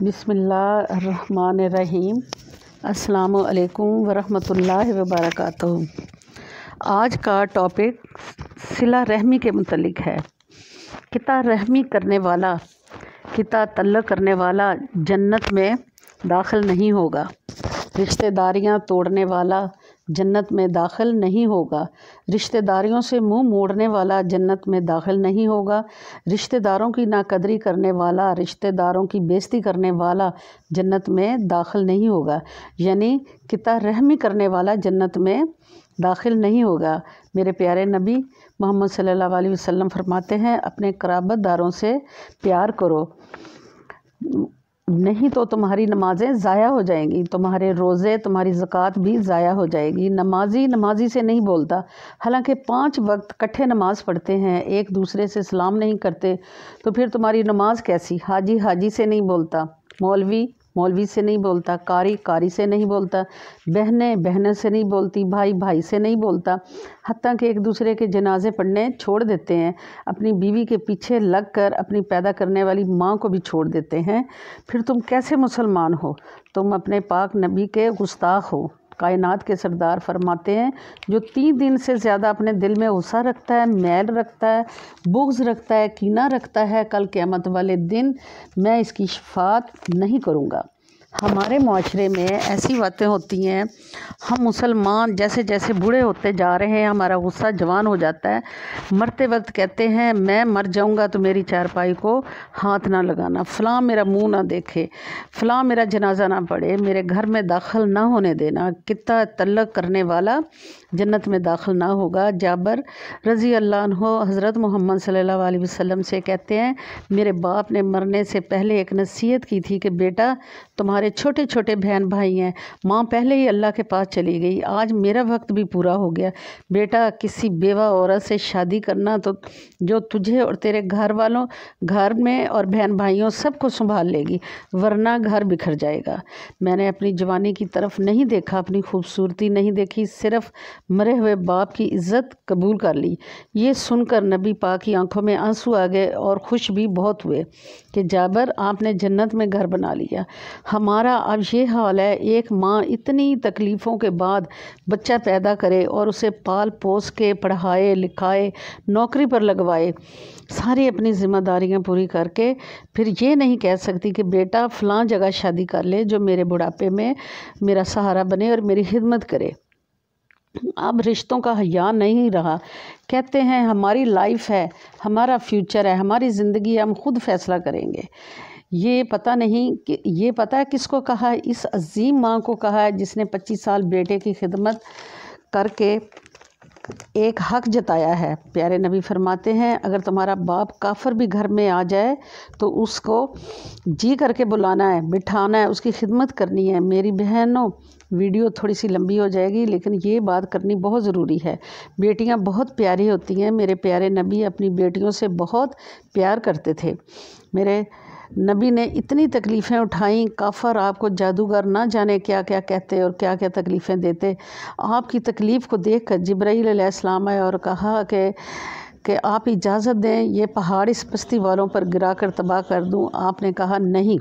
बिस्मिल्लाहिर्रहमानिर्रहीम। अस्सलामु अलैकुम वरहमतुल्लाहि वबरकातुहू। आज का टॉपिक सिला रहमी के मुतल्लिक है। किता रहमी करने वाला, किता तल्लक करने वाला जन्नत में दाखिल नहीं होगा। रिश्तेदारियां तोड़ने वाला जन्नत में दाखिल नहीं होगा। रिश्तेदारियों से मुंह मोड़ने वाला जन्नत में दाखिल नहीं होगा। रिश्तेदारों की नाकदरी करने वाला, रिश्तेदारों की बेइज्जती करने वाला जन्नत में दाखिल नहीं होगा। यानी किता रहमी करने वाला जन्नत में दाखिल नहीं होगा। मेरे प्यारे नबी मोहम्मद सल्लल्लाहु अलैहि वसल्लम फरमाते हैं, अपने क़राबतदारों से प्यार करो, नहीं तो तुम्हारी नमाज़ें ज़ाया हो जाएंगी, तुम्हारे रोज़े, तुम्हारी ज़कात भी ज़ाया हो जाएगी। नमाजी से नहीं बोलता, हालांकि 5 वक्त इकट्ठे नमाज़ पढ़ते हैं, एक दूसरे से सलाम नहीं करते, तो फिर तुम्हारी नमाज कैसी। हाजी से नहीं बोलता, मौलवी से नहीं बोलता, कारी से नहीं बोलता, बहनें से नहीं बोलती, भाई से नहीं बोलता, हत्ता कि एक दूसरे के जनाजे पढ़ने छोड़ देते हैं। अपनी बीवी के पीछे लगकर अपनी पैदा करने वाली माँ को भी छोड़ देते हैं। फिर तुम कैसे मुसलमान हो? तुम अपने पाक नबी के गुस्ताख हो। कायनात के सरदार फरमाते हैं, जो 3 दिन से ज़्यादा अपने दिल में गुस्सा रखता है, मैल रखता है, बुग़्ज़ रखता है, कीना रखता है, कल क़यामत वाले दिन मैं इसकी शफ़ाअत नहीं करूँगा। हमारे माशरे में ऐसी बातें होती हैं, हम मुसलमान जैसे जैसे बूढ़े होते जा रहे हैं, हमारा गुस्सा जवान हो जाता है। मरते वक्त कहते हैं, मैं मर जाऊंगा तो मेरी चारपाई को हाथ ना लगाना, फ़लाँ मेरा मुंह ना देखे, फ़लाँ मेरा जनाजा ना पढ़े, मेरे घर में दाखिल ना होने देना। कितना तल्लक करने वाला जन्नत में दाखिल ना होगा। जाबर रज़ी अल्लाह अन्हु हज़रत मोहम्मद सल्लल्लाहु अलैहि वसल्लम से कहते हैं, मेरे बाप ने मरने से पहले एक नसीहत की थी कि बेटा, तुम्हारे छोटे छोटे बहन भाई हैं, माँ पहले ही अल्लाह के पास चली गई, आज मेरा वक्त भी पूरा हो गया। बेटा, किसी बेवा औरत से शादी करना तो जो तुझे और तेरे घर वालों, घर में और बहन भाइयों सबको संभाल लेगी, वरना घर बिखर जाएगा। मैंने अपनी जवानी की तरफ नहीं देखा, अपनी खूबसूरती नहीं देखी, सिर्फ मरे हुए बाप की इज़्ज़त कबूल कर ली। ये सुनकर नबी पाक की आंखों में आंसू आ गए और खुश भी बहुत हुए कि जाबर, आपने जन्नत में घर बना लिया। हमारा अब ये हाल है, एक माँ इतनी तकलीफ़ों के बाद बच्चा पैदा करे और उसे पाल पोस के पढ़ाए लिखाए, नौकरी पर लगवाए, सारी अपनी ज़िम्मेदारियां पूरी करके फिर ये नहीं कह सकती कि बेटा फ़लाँ जगह शादी कर ले जो मेरे बुढ़ापे में मेरा सहारा बने और मेरी खिदमत करे। अब रिश्तों का हया नहीं रहा। कहते हैं हमारी लाइफ है, हमारा फ्यूचर है, हमारी ज़िंदगी हम खुद फ़ैसला करेंगे। ये पता नहीं कि ये पता है किसको कहा है? इस अजीम माँ को कहा है जिसने 25 साल बेटे की खिदमत करके एक हक जताया है। प्यारे नबी फरमाते हैं, अगर तुम्हारा बाप काफिर भी घर में आ जाए तो उसको जी करके बुलाना है, बिठाना है, उसकी खिदमत करनी है। मेरी बहनों, वीडियो थोड़ी सी लंबी हो जाएगी, लेकिन ये बात करनी बहुत ज़रूरी है। बेटियां बहुत प्यारी होती हैं। मेरे प्यारे नबी अपनी बेटियों से बहुत प्यार करते थे। मेरे नबी ने इतनी तकलीफ़ें उठाईं, काफ़र आपको जादूगर ना जाने क्या क्या कहते और क्या क्या तकलीफ़ें देते। आपकी तकलीफ़ को देख कर जिब्राईल अलैहिस्सलाम आए और कहा कि आप इजाज़त दें, ये पहाड़ इस बस्ती वालों पर गिरा कर तबाह कर दूं। आपने कहा नहीं।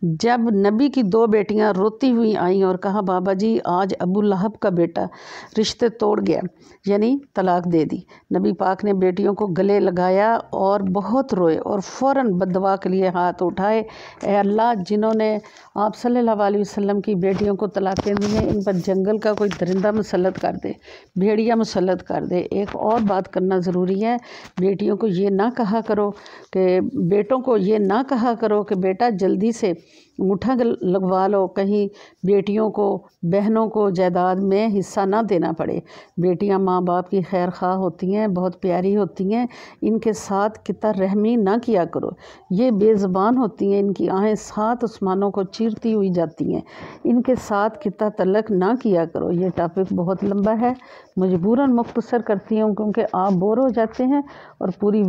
जब नबी की 2 बेटियां रोती हुई आईं और कहा, बाबा जी, आज अबू लहब का बेटा रिश्ते तोड़ गया, यानी तलाक दे दी। नबी पाक ने बेटियों को गले लगाया और बहुत रोए और फ़ौरन बद्दुआ के लिए हाथ उठाए। ए अल्लाह, जिन्होंने आप सल्लल्लाहु अलैहि वसल्लम की बेटियों को तलाक़ें दी हैं, इन पर जंगल का कोई दरिंदा मुसल्लत कर दे, भेड़िया मुसल्लत कर दे। एक और बात करना ज़रूरी है, बेटियों को ये ना कहा करो कि बेटों को ये ना कहा करो कि बेटा जल्दी से अंगूठा लगवा लो, कहीं बेटियों को, बहनों को जायदाद में हिस्सा ना देना पड़े। बेटियां माँ बाप की खैर ख़्वाह होती हैं, बहुत प्यारी होती हैं, इनके साथ कितना रहमी ना किया करो। ये बेज़ुबान होती हैं, इनकी आँखें 7 आसमानों को चीरती हुई जाती हैं, इनके साथ कितना तल्लक ना किया करो। ये टॉपिक बहुत लंबा है, मजबूरन मुख्तसर करती हूँ क्योंकि आप बोर हो जाते हैं और पूरी